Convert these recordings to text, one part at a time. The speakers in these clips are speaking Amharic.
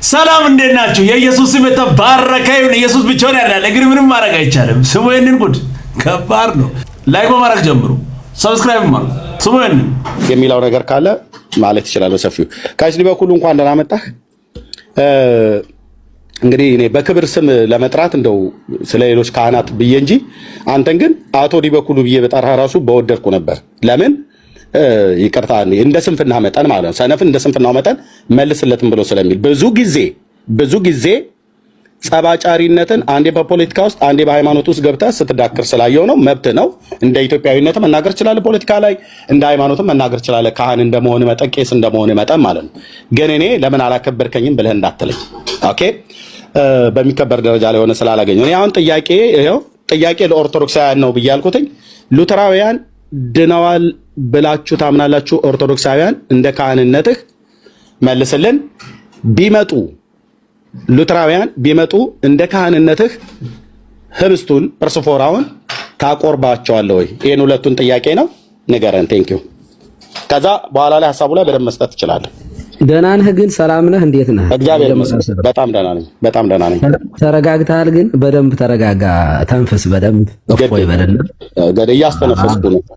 ሰላም እንዴት ናችሁ? የኢየሱስ ስም የተባረከ ይሁን። ኢየሱስ ብቻውን ያድናል። እግር ምንም ማድረግ አይቻልም። ስሙ ይሄንን ጉድ ከባድ ነው። ላይክ በማድረግ ጀምሩ፣ ሰብስክራይብ ማድረግ ስሙ ይሄንን የሚለው ነገር ካለ ማለት ይችላል በሰፊው ካይስ ዲበኩሉ እንኳን ደህና መጣህ። እንግዲህ እኔ በክብር ስም ለመጥራት እንደው ስለሌሎች ካህናት ብዬ እንጂ አንተን ግን አቶ ዲበኩሉ ብዬ በጠራ ራሱ በወደድኩ ነበር። ለምን ይቅርታ እንደ ስንፍና መጠን ማለት ነው። ሰነፍን እንደ ስንፍናው መጠን መልስለትም ብሎ ስለሚል ብዙ ጊዜ ጸባጫሪነትን አንዴ በፖለቲካ ውስጥ አንዴ በሃይማኖት ውስጥ ገብተህ ስትዳክር ስላየው ነው። መብት ነው። እንደ ኢትዮጵያዊነት መናገር ይችላል፣ ፖለቲካ ላይ እንደ ሃይማኖትም መናገር ይችላል። ካህን እንደመሆን መጠን ቄስ እንደመሆን መጠን ማለት ነው። ግን እኔ ለምን አላከበርከኝም ብለህ እንዳትለኝ። ኦኬ በሚከበር ደረጃ ላይ ሆነ ስላላገኘው እኔ አሁን ጥያቄ ለኦርቶዶክሳውያን ነው ብያልኩትኝ። ሉተራውያን ድነዋል ብላችሁ ታምናላችሁ? ኦርቶዶክሳውያን እንደ ካህንነትህ መልስልን። ቢመጡ ሉተራውያን ቢመጡ እንደ ካህንነትህ ህብስቱን እርስፎራውን ታቆርባቸዋለህ ወይ? ይሄን ሁለቱን ጥያቄ ነው ንገረን። ቴንኪው። ከዛ በኋላ ላይ ሐሳቡ ላይ በደንብ መስጠት ትችላለህ። ደህና ነህ ግን? ሰላም ነህ? እንዴት ነህ? እግዚአብሔር ይመስገን በጣም ደህና ነኝ። ተረጋግተሃል ግን? በደንብ ተረጋጋ፣ ተንፍስ በደንብ እፎይ በለና።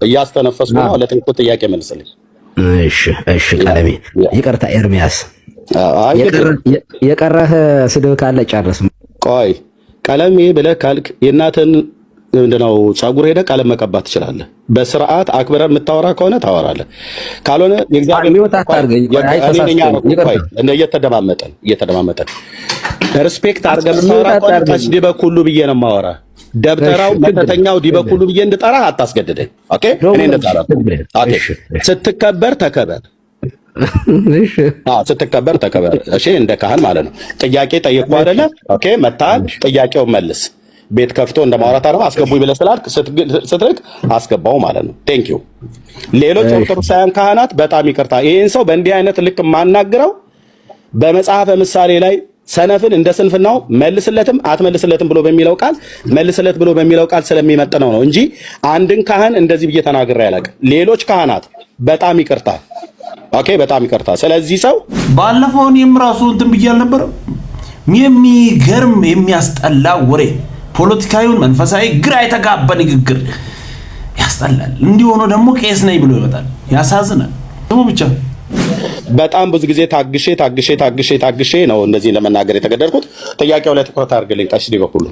እያስተነፈስኩ ነው። ለጥንቁ ጥያቄ መልስልኝ። እሺ ቀለሜ። ይቅርታ ኤርሚያስ፣ የቀረህ ስድብ ካለ ጨርስ። ቆይ ቀለሜ ብለህ ካልክ የእናትህን ምንድነው ጸጉር ሄደህ ቀለም መቀባት ትችላለህ። በስርዓት አክብረህ የምታወራ ከሆነ ታወራለህ። ካልሆነ እየተደማመጠን ሪስፔክት አድርገህ የምታወራ ከሆነ ቀስ ዲበኩሉ ብዬ ነው የማወራ። ደብተራው መተተኛው ዲበኩሉ ብዬ እንድጠራህ አታስገድደኝ። ኦኬ እኔ እንድጠራ ኦኬ። ስትከበር ተከበር። ስትከበር ተከበር። እሺ እንደ ካህን ማለት ነው። ጥያቄ ጠይቁ አይደለ? ኦኬ መታል ጥያቄውን መልስ። ቤት ከፍቶ እንደማውራት አረባ አስገቡኝ ብለህ ስላልክ ስትልክ አስገባው ማለት ነው። ቴንክ ዩ። ሌሎች ኦርቶዶክሳውያን ካህናት በጣም ይቅርታ፣ ይሄን ሰው በእንዲህ አይነት ልክ የማናግረው በመጽሐፈ ምሳሌ ላይ ሰነፍን እንደ ስንፍናው መልስለትም አትመልስለትም ብሎ በሚለው ቃል መልስለት ብሎ በሚለው ቃል ስለሚመጥነው ነው እንጂ አንድን ካህን እንደዚህ ብዬ ተናግሬ አላውቅም። ሌሎች ካህናት በጣም ይቅርታ። ኦኬ በጣም ይቅርታ። ስለዚህ ሰው ባለፈው እኔም ራሱ እንትን ብዬ አልነበረም? የሚገርም የሚያስጠላ ወሬ፣ ፖለቲካዊውን መንፈሳዊ ግራ የተጋባ ንግግር ያስጠላል። እንዲህ ሆኖ ደግሞ ቄስ ነኝ ብሎ ይመጣል። ያሳዝናል። ደግሞ ብቻ በጣም ብዙ ጊዜ ታግሼ ነው እንደዚህ ለመናገር የተገደድኩት። ጥያቄው ላይ ትኩረት አድርግልኝ። ታሽ ዲበኩሉ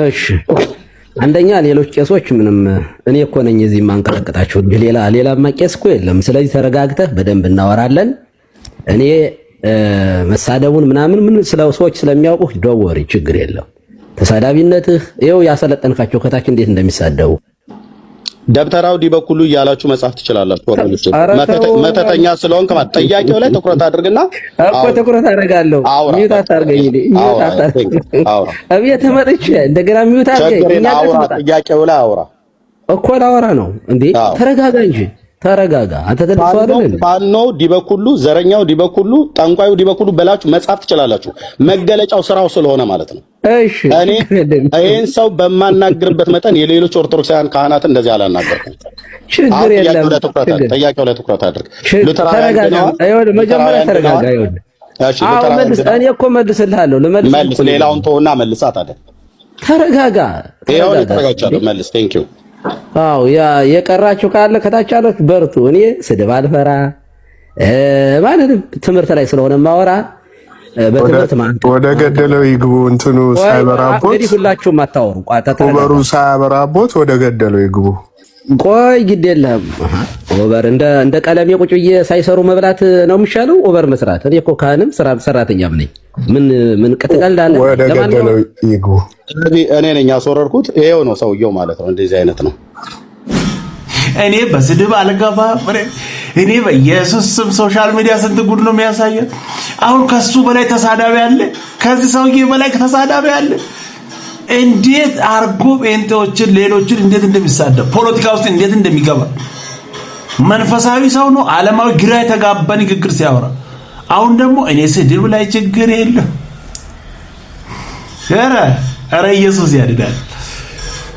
እሺ። አንደኛ ሌሎች ቄሶች ምንም እኔ እኮ ነኝ እዚህ ማንቀጠቅጣቸው እንጂ ሌላማ ቄስ እኮ የለም። ስለዚህ ተረጋግተህ በደንብ እናወራለን። እኔ መሳደቡን ምናምን ምን ሰዎች ስለሚያውቁ ደወሪ ችግር የለም። ተሳዳቢነትህ ይኸው ያሰለጠንካቸው ከታች እንዴት እንደሚሳደቡ ደብተራው ዲበኩሉ እያላችሁ መጻፍ ትችላላችሁ። መተተኛ ስለሆንክ ማለት ጥያቄው ላይ ትኩረት አድርግና እኮ ትኩረት አደርጋለሁ። ሚውት አታርገኝ እንዴ? ሚውት አታርገኝ። አብዬ ተመጥቼ እንደገና ሚውት አድርገኝ። ጥያቄው ላይ አውራ እኮ ላወራ ነው እንዴ? ተረጋጋ እንጂ ተረጋጋ። አንተ ተደርሷል አይደል? ባኖ ዲበኩሉ፣ ዘረኛው ዲበኩሉ፣ ጠንቋዩ ዲበኩሉ በላችሁ መጻፍ ትችላላችሁ። መገለጫው ስራው ስለሆነ ማለት ነው። እሺ እኔ ይሄን ሰው በማናገርበት መጠን የሌሎች ኦርቶዶክሳውያን ካህናት እንደዚህ አላናገርኩም። ችግር የለም። ጥያቄው ላይ ትኩረት አድርግ። ተረጋጋ። አይወድ መጀመሪያ ተረጋጋ። አይወድ እሺ መልስ። እኔ እኮ መልስልሃለሁ። መልስ። ሌላውን ተውና መልሳት አይደል? ተረጋጋ። ይሄው ተረጋጋቻለሁ። መልስ። ቴንክ ዩ። አዎ የቀራችሁ ካለ ከታች አለች በርቱ። እኔ ስድብ አልፈራ ማለት ትምህርት ላይ ስለሆነ ማወራ በትምህርት ማለት ወደ ገደለው ይግቡ። እንትኑ ሳይበራቦት እንግዲህ ሁላችሁም አታወሩ። ኦቨሩ ሳይበራቦት ወደ ገደለው ይግቡ። ቆይ ግድ የለም ኦቨር እንደ ቀለሜ ቁጭ ብዬ ሳይሰሩ መብላት ነው የሚሻለው ኦቨር መስራት። እኔ እኮ ካህንም ሰራተኛም ነኝ። ምን ቀጥቃላለ? ወደ ገደለው ይግቡ። ስለዚህ እኔ ነኝ ያስወረድኩት። ይሄው ነው ሰውየው ማለት ነው። እንደዚህ አይነት ነው። እኔ በስድብ አልገባ። እኔ በኢየሱስ ስም ሶሻል ሚዲያ ስንት ጉድ ነው የሚያሳየው። አሁን ከሱ በላይ ተሳዳቢ አለ፣ ከዚህ ሰውዬ በላይ ተሳዳቢ አለ። እንዴት አርጎ ጴንጤዎችን ሌሎችን እንዴት እንደሚሳደብ ፖለቲካ ውስጥ እንዴት እንደሚገባ መንፈሳዊ ሰው ነው። ዓለማዊ ግራ የተጋባ ንግግር ሲያወራ፣ አሁን ደግሞ እኔ ስድብ ላይ ችግር የለም። ኧረ ኢየሱስ ያድናል።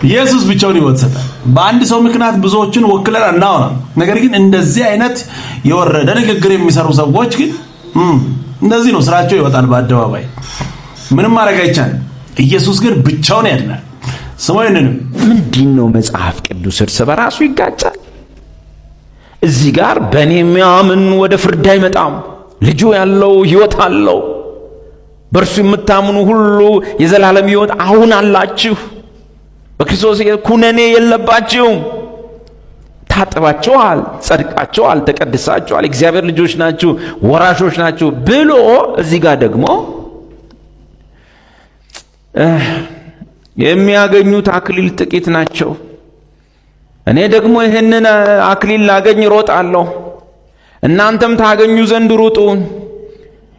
ኢየሱስ ብቻውን ይወሰዳል። በአንድ ሰው ምክንያት ብዙዎችን ወክለን አናወራም። ነገር ግን እንደዚህ አይነት የወረደ ንግግር የሚሰሩ ሰዎች ግን እንደዚህ ነው ስራቸው ይወጣል በአደባባይ ምንም ማድረግ አይቻልም ኢየሱስ ግን ብቻውን ያድናል ስሞይንንም ምንድነው መጽሐፍ ቅዱስ እርስ በራሱ ይጋጫል እዚህ ጋር በእኔ የሚያምን ወደ ፍርድ አይመጣም ልጁ ያለው ሕይወት አለው በእርሱ የምታምኑ ሁሉ የዘላለም ሕይወት አሁን አላችሁ በክርስቶስ ኩነኔ የለባችሁም ታጥባችኋል ጸድቃችኋል ተቀድሳችኋል እግዚአብሔር ልጆች ናችሁ ወራሾች ናችሁ ብሎ እዚህ ጋር ደግሞ የሚያገኙት አክሊል ጥቂት ናቸው እኔ ደግሞ ይሄንን አክሊል ላገኝ ሮጣለሁ እናንተም ታገኙ ዘንድ ሩጡ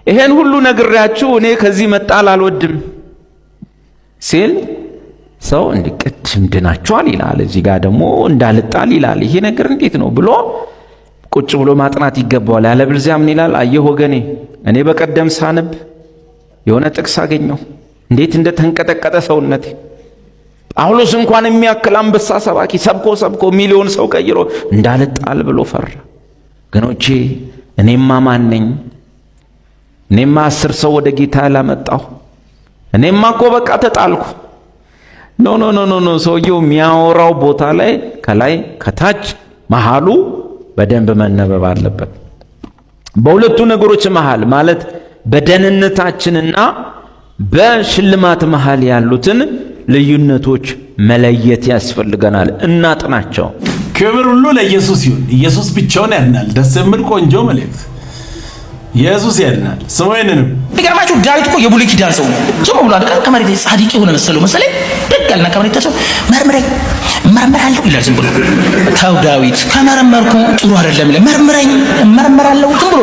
ይሄን ሁሉ ነግሬያችሁ እኔ ከዚህ መጣል አልወድም ሲል ሰው እንድቀድም ድናችኋል ይላል እዚህ ጋር ደግሞ እንዳልጣል ይላል ይሄ ነገር እንዴት ነው ብሎ ቁጭ ብሎ ማጥናት ይገባዋል ያለበለዚያ ምን ይላል አየህ ወገኔ እኔ በቀደም ሳነብ የሆነ ጥቅስ አገኘው እንዴት እንደተንቀጠቀጠ ሰውነቴ ጳውሎስ እንኳን የሚያክል አንበሳ ሰባኪ ሰብኮ ሚሊዮን ሰው ቀይሮ እንዳልጣል ብሎ ፈራ ገኖቼ እኔማ ማን ነኝ እኔማ 10 ሰው ወደ ጌታ ያላመጣው እኔማ እኮ በቃ ተጣልኩ ኖ ሰውየው የሚያወራው ቦታ ላይ ከላይ ከታች መሃሉ በደንብ መነበብ አለበት በሁለቱ ነገሮች መሃል ማለት በደህንነታችንና በሽልማት መሃል ያሉትን ልዩነቶች መለየት ያስፈልገናል እናጥናቸው ክብር ሁሉ ለኢየሱስ ይሁን ኢየሱስ ብቻውን ያድናል ደስ የሚል ቆንጆ መልእክት ኢየሱስ ያድናል ስሞይንንም ይገርማችሁ ዳዊት እኮ የብሉይ ኪዳን ሰው ነው ዝም ብሎ አይደል ከመሬት ጻድቅ የሆነ መሰለኝ ደጋልና ከመሬት ተሰው መርምራለሁ ይላል ዝም ብሎ ታው ዳዊት ከመረመርኩ ጥሩ አይደለም ይላል መርምራለሁ ዝም ብሎ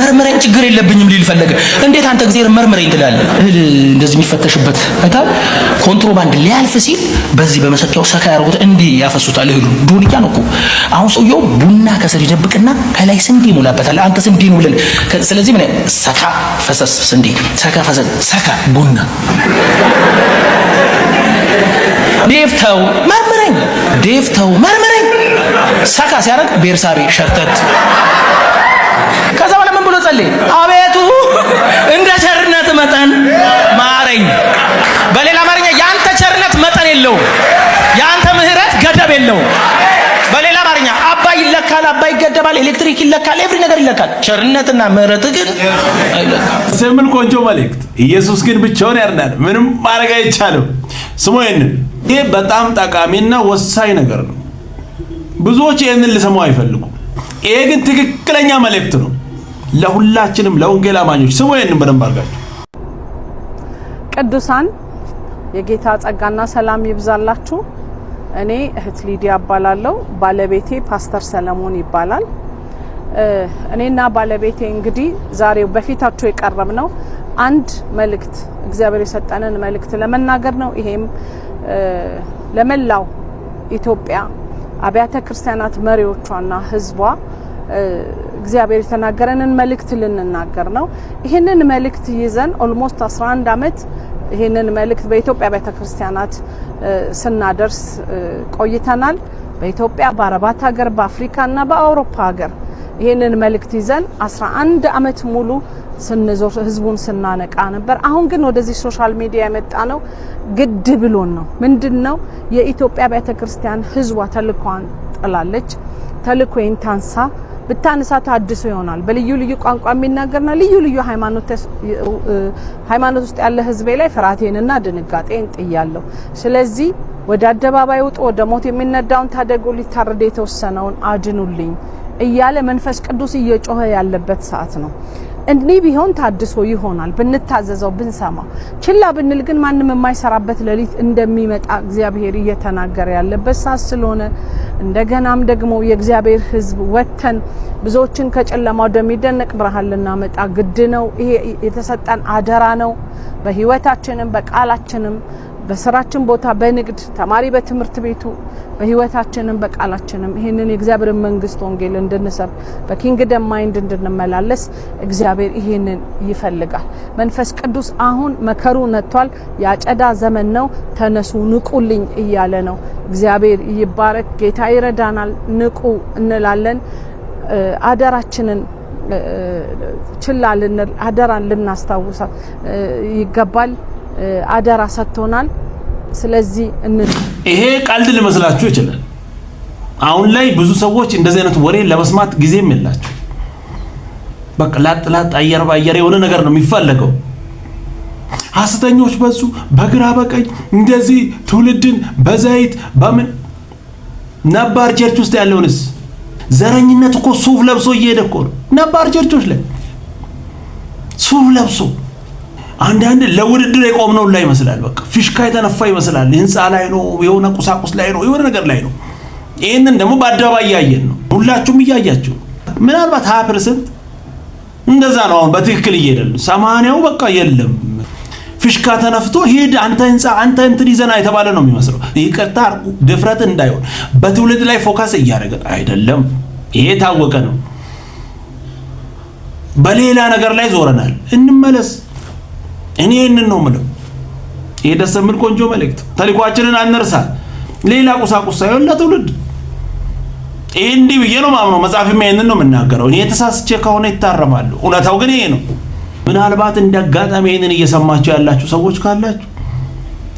መርምረኝ ችግር የለብኝም ሊል ፈለገ እንዴት አንተ እግዚአብሔር መርምረኝ ትላለህ እንደዚህ የሚፈተሽበት አይታ ኮንትሮባንድ ሊያልፍ ሲል በዚህ በመሰኪያው ሰካ ያርጉት እንዲህ ያፈሱታል እህሉ ዱንያ ነው እኮ አሁን ሰውየው ቡና ከስር ይደብቅና ከላይ ስንዴ ይሞላበታል አንተ ስንዴ ነው ብለን ስለዚህ ምን ሰካ ፈሰስ ስንዴ ሰካ ፈሰስ ሰካ ቡና ዴፍተው መርምረኝ ሰካ ሲያደርግ ቤርሳቤ ሸርተት ከዛ በኋላ ምን ብሎ ጸለየ አቤቱ እንደ ቸርነት መጠን ማረኝ በሌላ አማርኛ ያንተ ቸርነት መጠን የለውም ያንተ ምህረት ገደብ የለውም በሌላ አማርኛ አባይ ይለካል አባይ ይገደባል ኤሌክትሪክ ይለካል ኤቭሪ ነገር ይለካል ቸርነትና ምህረት ግን አይለካም ስምን ቆንጆ መልእክት ኢየሱስ ግን ብቻውን ያድናል ምንም ማድረግ አይቻልም ስሞይን ይሄ በጣም ጠቃሚና ወሳኝ ነገር ነው ብዙዎች ይሄንን ሊሰሙ አይፈልጉም ይሄ ግን ትክክለኛ መልእክት ነው ለሁላችንም ለወንጌል አማኞች ስሞይን በደንብ አድርጋችሁ ቅዱሳን የጌታ ጸጋና ሰላም ይብዛላችሁ እኔ እህት ሊዲያ አባላለሁ ባለቤቴ ፓስተር ሰለሞን ይባላል እኔና ባለቤቴ እንግዲህ ዛሬው በፊታችሁ የቀረብነው አንድ መልእክት እግዚአብሔር የሰጠንን መልእክት ለመናገር ነው ይሄም ለመላው ኢትዮጵያ አብያተ ክርስቲያናት መሪዎቿና ህዝቧ እግዚአብሔር የተናገረንን መልእክት ልንናገር ነው ይሄንን መልእክት ይዘን ኦልሞስት 11 አመት ይሄንን መልእክት በኢትዮጵያ አብያተ ክርስቲያናት ስናደርስ ቆይተናል በኢትዮጵያ በአረባት ሀገር በአፍሪካና በአውሮፓ ሀገር ይሄንን መልእክት ይዘን 11 አመት ሙሉ ስንዞር ህዝቡን ስናነቃ ነበር አሁን ግን ወደዚህ ሶሻል ሚዲያ የመጣ ነው ግድ ብሎን ነው ምንድነው የኢትዮጵያ አብያተ ክርስቲያን ህዝቧ ተልኳን ጥላለች ተልኮን ታንሳ ብታንሳ ታድሶ ይሆናል በልዩ ልዩ ቋንቋ የሚናገርና ልዩ ልዩ ሃይማኖት ውስጥ ያለ ህዝቤ ላይ ፍራቴንና ድንጋጤን ጥያለሁ ስለዚህ ወደ አደባባይ ወጥ ወደ ሞት የሚነዳውን ታደጉ ሊታረድ የተወሰነውን አድኑልኝ እያለ መንፈስ ቅዱስ እየጮኸ ያለበት ሰዓት ነው እንዲህ ቢሆን ታድሶ ይሆናል ብንታዘዘው ብንሰማ ችላ ብንል ግን ማንንም የማይሰራበት ለሊት እንደሚመጣ እግዚአብሔር እየተናገረ ያለበት ሰዓት ስለሆነ እንደገናም ደግሞ የእግዚአብሔር ህዝብ ወተን ብዙዎችን ከጨለማ ወደሚደነቅ ብርሃን ልናመጣ ግድ ነው ይሄ የተሰጠን አደራ ነው በህይወታችንም በቃላችንም በስራችን ቦታ በንግድ ተማሪ በትምህርት ቤቱ በህይወታችንም በቃላችንም ይሄንን የእግዚአብሔር መንግስት ወንጌል እንድንሰብ በኪንግደም ማይንድ እንድንመላለስ እግዚአብሔር ይሄንን ይፈልጋል መንፈስ ቅዱስ አሁን መከሩ ነጥቷል ያጨዳ ዘመን ነው ተነሱ ንቁልኝ እያለ ነው እግዚአብሔር ይባረክ ጌታ ይረዳናል ንቁ እንላለን አደራችንን ችላ ልንል አደራን ልናስታውሳ ይገባል። አደራ ሰጥቶናል። ስለዚህ ይሄ ቀልድ ሊመስላችሁ ይችላል። አሁን ላይ ብዙ ሰዎች እንደዚህ አይነት ወሬ ለመስማት ጊዜም የላቸው። በቃ ላጥ አየር ባየር የሆነ ነገር ነው የሚፈልገው። ሐሰተኞች በዙ በግራ በቀኝ እንደዚህ ትውልድን በዘይት በምን ነባር ቸርች ውስጥ ያለውንስ ዘረኝነት እኮ ሱፍ ለብሶ እየሄደ እኮ ነው። ነባር ቸርቾች ላይ ሱፍ ለብሶ አንዳንድ ለውድድር የቆምነው ላይ ይመስላል። በቃ ፊሽካ የተነፋ ይመስላል። ህንጻ ላይ ነው፣ የሆነ ቁሳቁስ ላይ ነው፣ የሆነ ነገር ላይ ነው። ይሄንን ደግሞ በአደባባይ እያየን ነው። ሁላችሁም እያያችሁ ምናልባት 20% እንደዛ ነው። አሁን በትክክል እየሄደል 80ው በቃ የለም ፊሽካ ተነፍቶ ሂድ አንተ ህንጻ አንተ እንትን ይዘና የተባለ ነው የሚመስለው። ይቅርታ ድፍረት እንዳይሆን በትውልድ ላይ ፎከስ እያደረገ አይደለም። ይሄ ታወቀ ነው። በሌላ ነገር ላይ ዞረናል። እንመለስ። እኔ ይሄንን ነው የምለው። ይሄ ደስ የሚል ቆንጆ መልእክት። ተልኳችንን አንርሳ። ሌላ ቁሳቁስ ሳይሆን ለትውልድ ይሄ እንዲህ ብዬ ነው ማምነው። መጽሐፍም ይሄንን ነው የምናገረው። እኔ የተሳስቼ ከሆነ ይታረማሉ። እውነታው ግን ይሄ ነው። ምናልባት እንደ አጋጣሚ ይሄንን እየሰማችሁ ያላችሁ ሰዎች ካላችሁ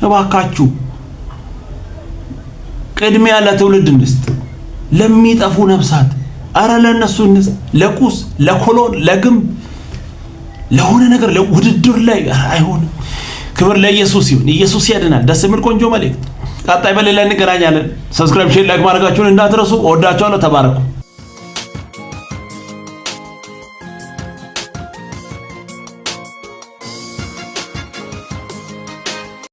እባካችሁ ቅድሚያ ለትውልድ እንስጥ፣ ለሚጠፉ ነፍሳት። አረ ለነሱ እንስጥ። ለቁስ ለኮሎን ለግንብ ለሆነ ነገር ለውድድር ላይ አይሆንም። ክብር ለኢየሱስ ይሁን። ኢየሱስ ያድናል። ደስ የሚል ቆንጆ መልእክት። ቀጣይ በሌላ እንገናኛለን። ሰብስክራይብ፣ ሼር፣ ላይክ ማድረጋችሁን እንዳትረሱ። እወዳችኋለሁ። ተባረኩ።